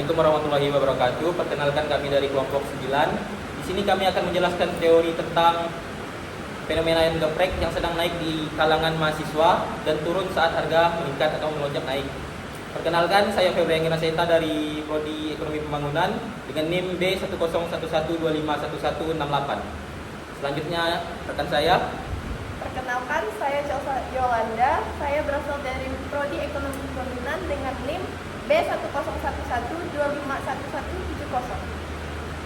Assalamualaikum warahmatullahi wabarakatuh. Perkenalkan, kami dari kelompok 9. Di sini kami akan menjelaskan teori tentang fenomena ayam geprek yang sedang naik di kalangan mahasiswa dan turun saat harga meningkat atau melonjak naik. Perkenalkan, saya Febri Angina Seta dari Prodi Ekonomi Pembangunan dengan NIM B1011251168. Selanjutnya rekan saya. Perkenalkan, saya Chelsea Yolanda. Saya berasal dari Prodi Ekonomi Pembangunan dengan NIM B1011251170.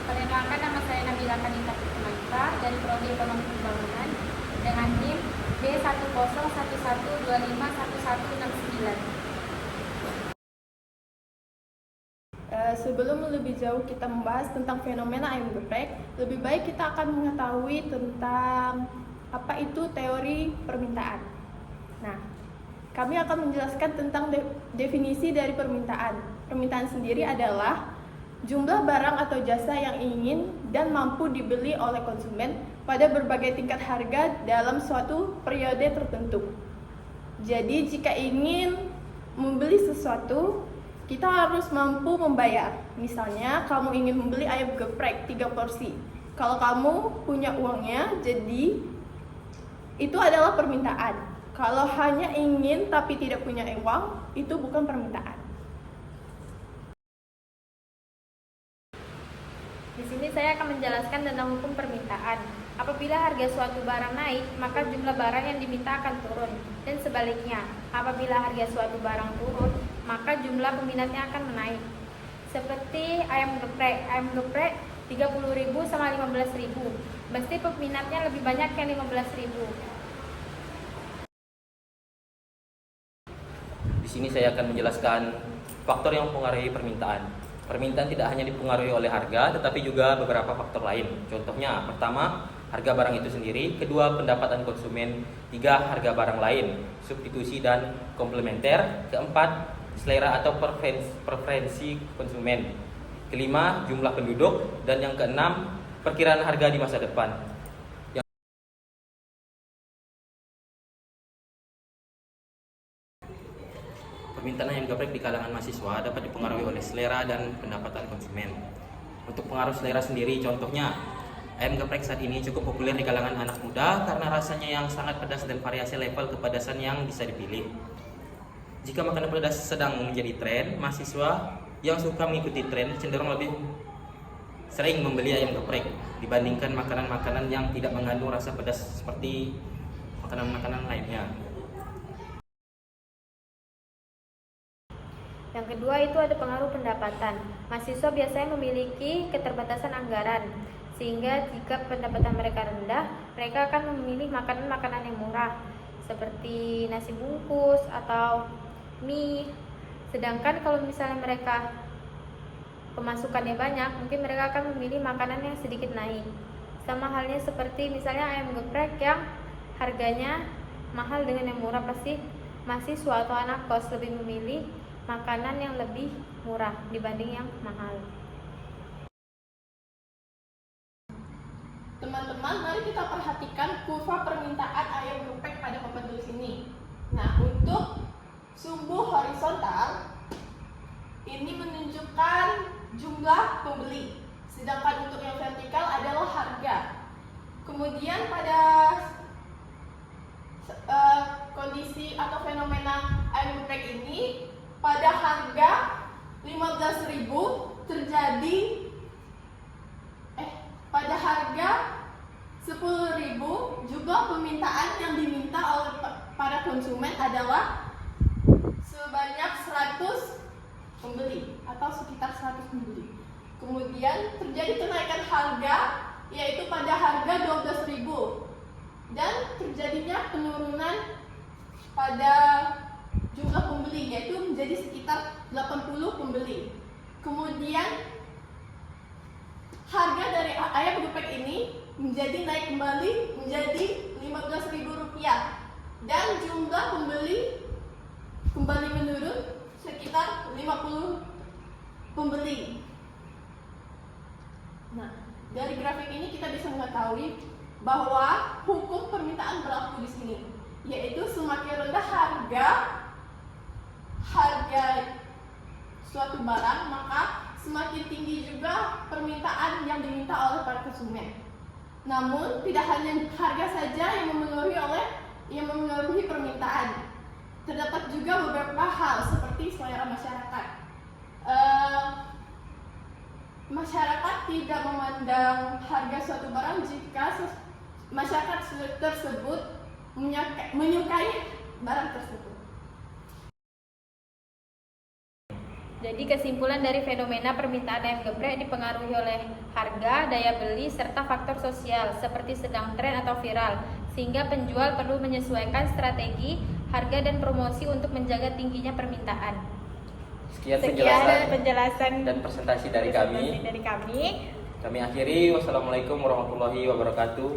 Perkenalkan, nama saya Nabila Kanita Putumanta dari Prodi Ekonomi Pembangunan dengan NIM B1011251169. Sebelum lebih jauh kita membahas tentang fenomena ayam geprek, lebih baik kita akan mengetahui tentang apa itu teori permintaan. Nah, kami akan menjelaskan tentang definisi dari permintaan. Permintaan sendiri adalah jumlah barang atau jasa yang ingin dan mampu dibeli oleh konsumen pada berbagai tingkat harga dalam suatu periode tertentu. Jadi, jika ingin membeli sesuatu, kita harus mampu membayar. Misalnya, kamu ingin membeli ayam geprek 3 porsi. Kalau kamu punya uangnya, jadi itu adalah permintaan. Kalau hanya ingin tapi tidak punya uang, itu bukan permintaan. Di sini saya akan menjelaskan tentang hukum permintaan. Apabila harga suatu barang naik, maka jumlah barang yang diminta akan turun. Dan sebaliknya, apabila harga suatu barang turun, maka jumlah peminatnya akan menaik. Seperti ayam geprek 30.000 sama 15.000. Mesti peminatnya lebih banyak yang 15.000. Di sini saya akan menjelaskan faktor yang mempengaruhi permintaan. Permintaan tidak hanya dipengaruhi oleh harga, tetapi juga beberapa faktor lain. Contohnya, pertama, harga barang itu sendiri. Kedua, pendapatan konsumen. Tiga, harga barang lain, substitusi dan komplementer. Keempat, selera atau preferensi konsumen. Kelima, jumlah penduduk. Dan yang keenam, perkiraan harga di masa depan. Permintaan ayam geprek di kalangan mahasiswa dapat dipengaruhi oleh selera dan pendapatan konsumen. Untuk pengaruh selera sendiri, contohnya, ayam geprek saat ini cukup populer di kalangan anak muda karena rasanya yang sangat pedas dan variasi level kepedasan yang bisa dipilih. Jika makanan pedas sedang menjadi tren, mahasiswa yang suka mengikuti tren cenderung lebih sering membeli ayam geprek dibandingkan makanan-makanan yang tidak mengandung rasa pedas seperti makanan-makanan lainnya. Yang kedua itu ada pengaruh pendapatan. Mahasiswa biasanya memiliki keterbatasan anggaran, sehingga jika pendapatan mereka rendah, mereka akan memilih makanan-makanan yang murah, seperti nasi bungkus atau mie. Sedangkan kalau misalnya mereka pemasukannya banyak, mungkin mereka akan memilih makanan yang sedikit naik. Sama halnya seperti misalnya ayam geprek yang harganya mahal dengan yang murah, pasti mahasiswa atau anak kos lebih memilih makanan yang lebih murah dibanding yang mahal. Teman-teman, mari kita perhatikan kurva permintaan ayam geprek pada papan tulis ini. Nah, untuk sumbu horizontal ini menunjukkan jumlah pembeli, sedangkan untuk yang vertikal adalah harga. Kemudian pada kondisi atau fenomena ayam geprek ini, pada harga 15.000 terjadi pada harga 10.000 juga permintaan yang diminta oleh para konsumen adalah sebanyak 100 pembeli atau sekitar 100 pembeli. Kemudian terjadi kenaikan harga yaitu pada harga 12.000 dan terjadinya penurunan pada jumlah pembeli yaitu menjadi sekitar 80 pembeli. Kemudian harga dari ayam geprek ini menjadi naik kembali menjadi Rp15.000 dan jumlah pembeli kembali menurun sekitar 50 pembeli. Nah, dari grafik ini kita bisa mengetahui bahwa hukum permintaan berlaku di sini, yaitu semakin rendah harga suatu barang, maka semakin tinggi juga permintaan yang diminta oleh para konsumen. Namun, tidak hanya harga saja yang memengaruhi permintaan. Terdapat juga beberapa hal seperti selera masyarakat. Masyarakat tidak memandang harga suatu barang jika masyarakat tersebut menyukai barang tersebut. Jadi kesimpulan dari fenomena permintaan ayam geprek dipengaruhi oleh harga, daya beli, serta faktor sosial seperti sedang tren atau viral, sehingga penjual perlu menyesuaikan strategi, harga dan promosi untuk menjaga tingginya permintaan. Sekian penjelasan dan presentasi dari kami. Kami Kami akhiri. Wassalamualaikum warahmatullahi wabarakatuh.